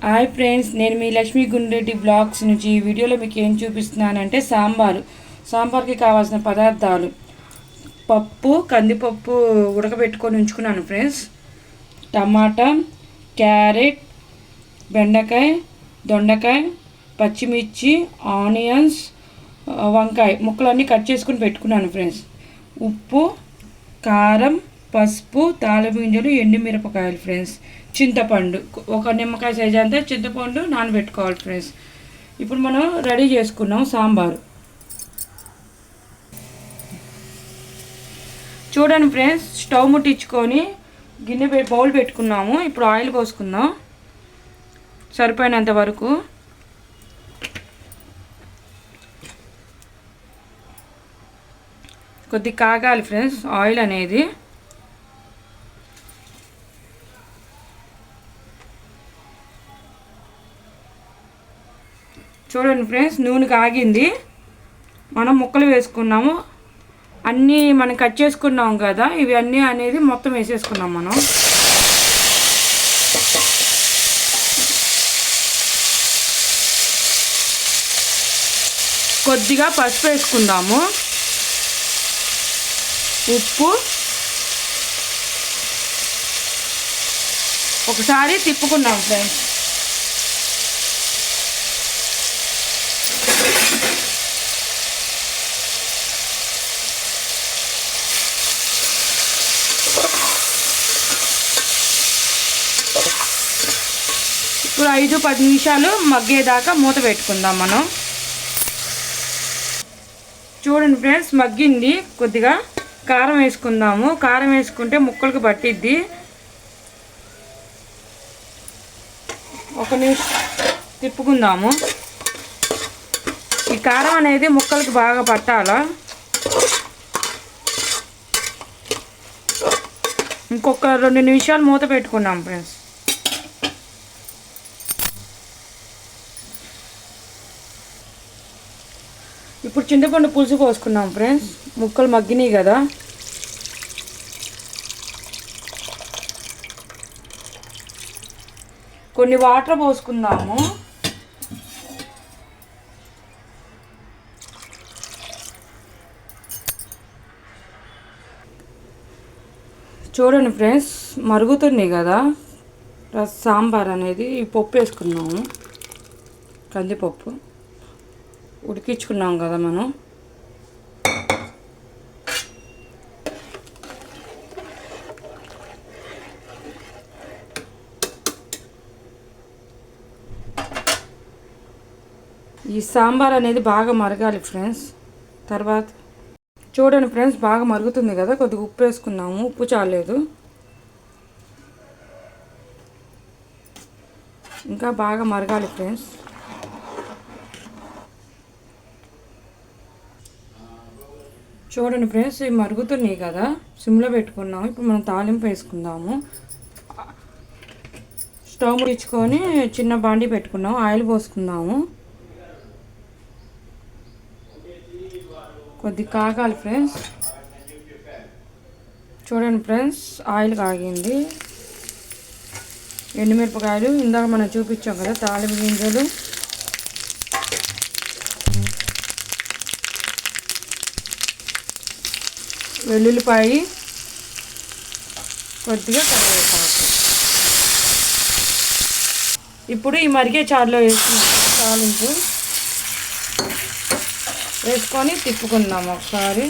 Hi friends, నేను మీ Lakshmi Gundreddy blogs నుంచి ఈ వీడియోలో మీకు ఏం చూపిస్తున్నానంటే సాంబార్కి కావాల్సిన పదార్థాలు: పప్పు, కందిపప్పు ఉడకబెట్టుకొని ఉంచుకున్నాను ఫ్రెండ్స్, టమాటా, క్యారెట్, బెండకాయ, దొండకాయ, పచ్చిమిర్చి, ఆనియన్స్, వంకాయ ముక్కలన్నీ కట్ చేసుకుని పెట్టుకున్నాను ఫ్రెండ్స్. ఉప్పు, కారం, పసుపు, తాళగింజలు, ఎండుమిరపకాయలు ఫ్రెండ్స్, చింతపండు, ఒక నిమ్మకాయ సైజ్ అంతా చింతపండు నానబెట్టుకోవాలి ఫ్రెండ్స్. ఇప్పుడు మనం రెడీ చేసుకున్నాం సాంబారు. చూడండి ఫ్రెండ్స్, స్టవ్ ముట్టించుకొని బౌల్ పెట్టుకున్నాము. ఇప్పుడు ఆయిల్ పోసుకుందాం సరిపోయినంత వరకు. కొద్ది కాగాలి ఫ్రెండ్స్ ఆయిల్ అనేది. చూడండి ఫ్రెండ్స్, నూనె కాగింది. మనం ముక్కలు వేసుకున్నాము. అన్నీ మనం కట్ చేసుకున్నాం కదా, ఇవి అన్నీ అనేది మొత్తం వేసేసుకున్నాం మనం. కొద్దిగా పసుపు వేసుకుందాము, ఉప్పు, ఒకసారి తిప్పుకున్నాం ఫ్రెండ్స్. ఇప్పుడు 5-10 నిమిషాలు మగ్గేదాకా మూత పెట్టుకుందాం మనం. చూడండి ఫ్రెండ్స్, మగ్గింది. కొద్దిగా కారం వేసుకుందాము. కారం వేసుకుంటే ముక్కలకు పట్టిద్ది. ఒక నిమిషం తిప్పుకుందాము. ఈ కారం అనేది ముక్కలకి బాగా పట్టాలా. ఇంకొక 2 నిమిషాలు మూత పెట్టుకున్నాం ఫ్రెండ్స్. ఇప్పుడు చింతపండు పులుసు పోసుకున్నాం ఫ్రెండ్స్. ముక్కలు మగ్గినాయి కదా, కొన్ని వాటర్ పోసుకుందాము. చూడండి ఫ్రెండ్స్, మరుగుతుంది కదా సాంబార్ అనేది. ఈ పప్పు వేసుకున్నాము, కందిపప్పు ఉడికించుకున్నాం కదా మనం. ఈ సాంబార్ అనేది బాగా మరగాలి ఫ్రెండ్స్. తర్వాత చూడండి ఫ్రెండ్స్, బాగా మరుగుతుంది కదా. కొద్దిగా ఉప్పు వేసుకున్నాము, ఉప్పు చాలేదు. ఇంకా బాగా మరగాలి ఫ్రెండ్స్. చూడండి ఫ్రెండ్స్, ఇవి మరుగుతున్నాయి కదా, సిమ్లో పెట్టుకున్నాము. ఇప్పుడు మనం తాలింపు వేసుకుందాము. స్టవ్ ముట్టించుకొని చిన్న బాండి పెట్టుకున్నాము. ఆయిల్ పోసుకుందాము. కొద్దిగా కాగాలి ఫ్రెండ్స్. చూడండి ఫ్రెండ్స్, ఆయిల్ కాగింది. ఎండుమిరపకాయలు ఇందాక మనం చూపించాం కదా, తాలింపు గింజలు, వెల్లుల్లిపాయి, కొద్దిగా కరివేపాకు. ఇప్పుడు ఈ మరిగే చారులో తాలింపు వేసుకొని తిప్పుకుందాం ఒకసారి.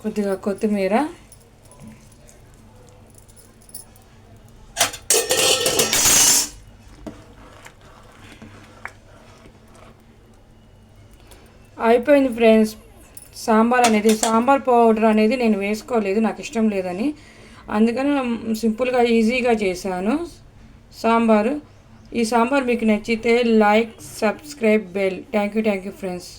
కొద్దిగా కొత్తిమీర, అయిపోయింది ఫ్రెండ్స్ సాంబార్ అనేది. సాంబార్ పౌడర్ అనేది నేను వేసుకోలేదు, నాకు ఇష్టం లేదని. అందుకని సింపుల్గా ఈజీగా చేశాను సాంబారు. ఈ సాంబార్ మీకు నచ్చితే like, subscribe, bell. Thank you friends.